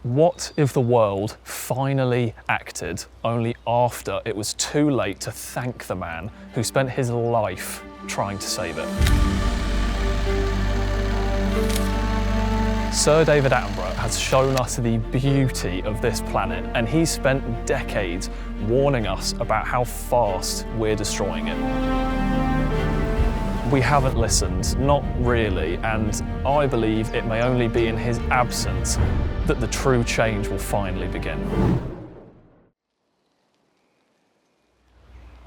What if the world finally acted only after it was too late to thank the man who spent his life trying to save it? Sir David Attenborough has shown us the beauty of this planet, and he's spent decades warning us about how fast we're destroying it. We haven't listened, not really, and I believe it may only be in his absence that the true change will finally begin.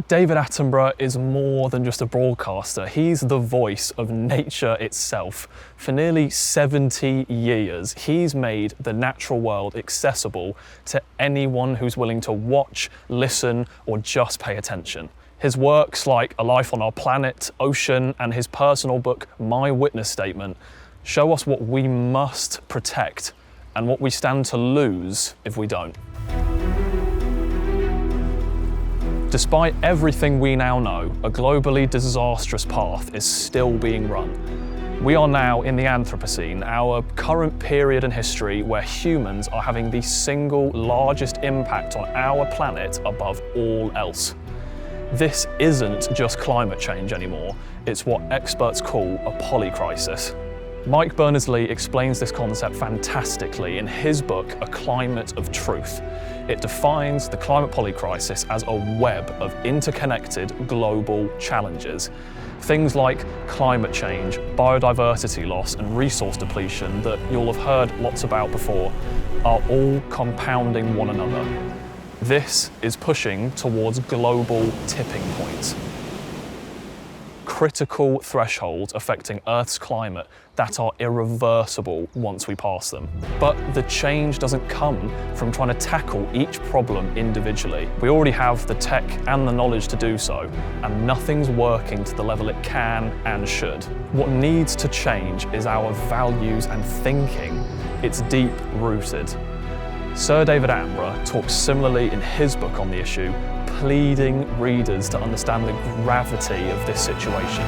David Attenborough is more than just a broadcaster. He's the voice of nature itself. For nearly 70 years, he's made the natural world accessible to anyone who's willing to watch, listen, or just pay attention. His works like A Life on Our Planet, Ocean, and his personal book, My Witness Statement, show us what we must protect and what we stand to lose if we don't. Despite everything we now know, a globally disastrous path is still being run. We are now in the Anthropocene, our current period in history where humans are having the single largest impact on our planet above all else. This isn't just climate change anymore, it's what experts call a polycrisis. Mike Berners-Lee explains this concept fantastically in his book, A Climate of Truth. It defines the climate polycrisis as a web of interconnected global challenges. Things like climate change, biodiversity loss, and resource depletion that you'll have heard lots about before are all compounding one another. This is pushing towards global tipping points. Critical thresholds affecting Earth's climate that are irreversible once we pass them. But the change doesn't come from trying to tackle each problem individually. We already have the tech and the knowledge to do so, and nothing's working to the level it can and should. What needs to change is our values and thinking. It's deep-rooted. Sir David Attenborough talks similarly in his book on the issue, pleading readers to understand the gravity of this situation.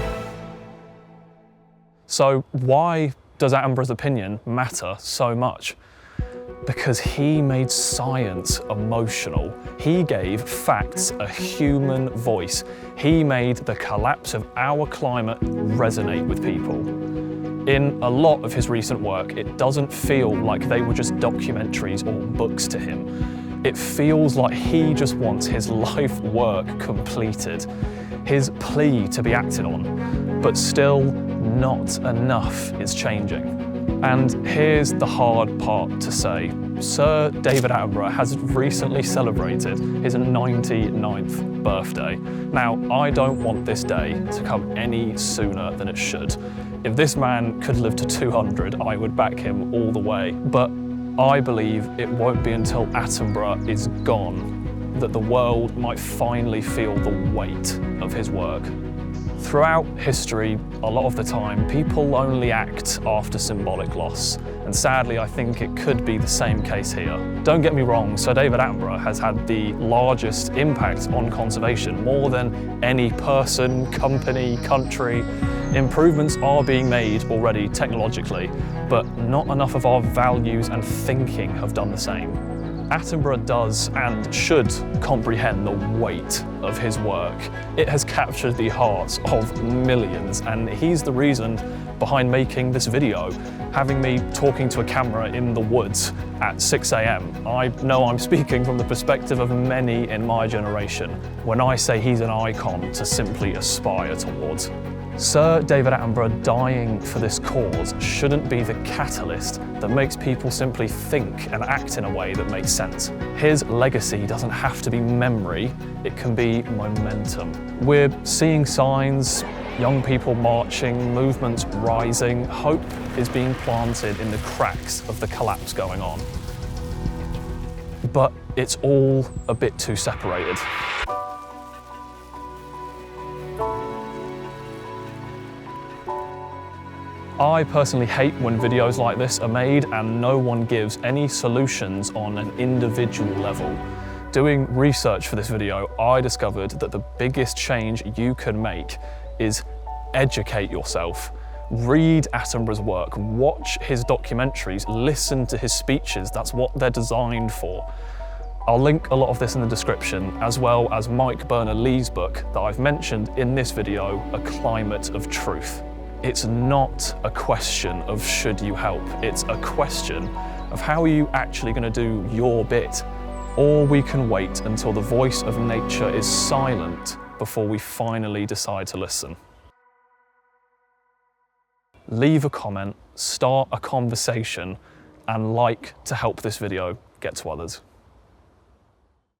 So why does Attenborough's opinion matter so much? Because he made science emotional. He gave facts a human voice. He made the collapse of our climate resonate with people. In a lot of his recent work, it doesn't feel like they were just documentaries or books to him. It feels like he just wants his life work completed, his plea to be acted on, but still not enough is changing. And here's the hard part to say. Sir David Attenborough has recently celebrated his 99th birthday. Now, I don't want this day to come any sooner than it should. If this man could live to 200, I would back him all the way. But I believe it won't be until Attenborough is gone that the world might finally feel the weight of his work. Throughout history, a lot of the time, people only act after symbolic loss. And sadly, I think it could be the same case here. Don't get me wrong, Sir David Attenborough has had the largest impact on conservation, more than any person, company, country. Improvements are being made already technologically, but not enough of our values and thinking have done the same. Attenborough does and should comprehend the weight of his work. It has captured the hearts of millions, and he's the reason behind making this video, having me talking to a camera in the woods at 6 a.m. I know I'm speaking from the perspective of many in my generation when I say he's an icon to simply aspire towards. Sir David Attenborough dying for this cause shouldn't be the catalyst that makes people simply think and act in a way that makes sense. His legacy doesn't have to be memory, it can be momentum. We're seeing signs, young people marching, movements rising, hope is being planted in the cracks of the collapse going on. But it's all a bit too separated. I personally hate when videos like this are made and no one gives any solutions on an individual level. Doing research for this video, I discovered that the biggest change you can make is educate yourself. Read Attenborough's work, watch his documentaries, listen to his speeches. That's what they're designed for. I'll link a lot of this in the description, as well as Mike Berners-Lee's book that I've mentioned in this video, A Climate of Truth. It's not a question of should you help, it's a question of how are you actually going to do your bit. Or we can wait until the voice of nature is silent before we finally decide to listen. Leave a comment, start a conversation, and like to help this video get to others.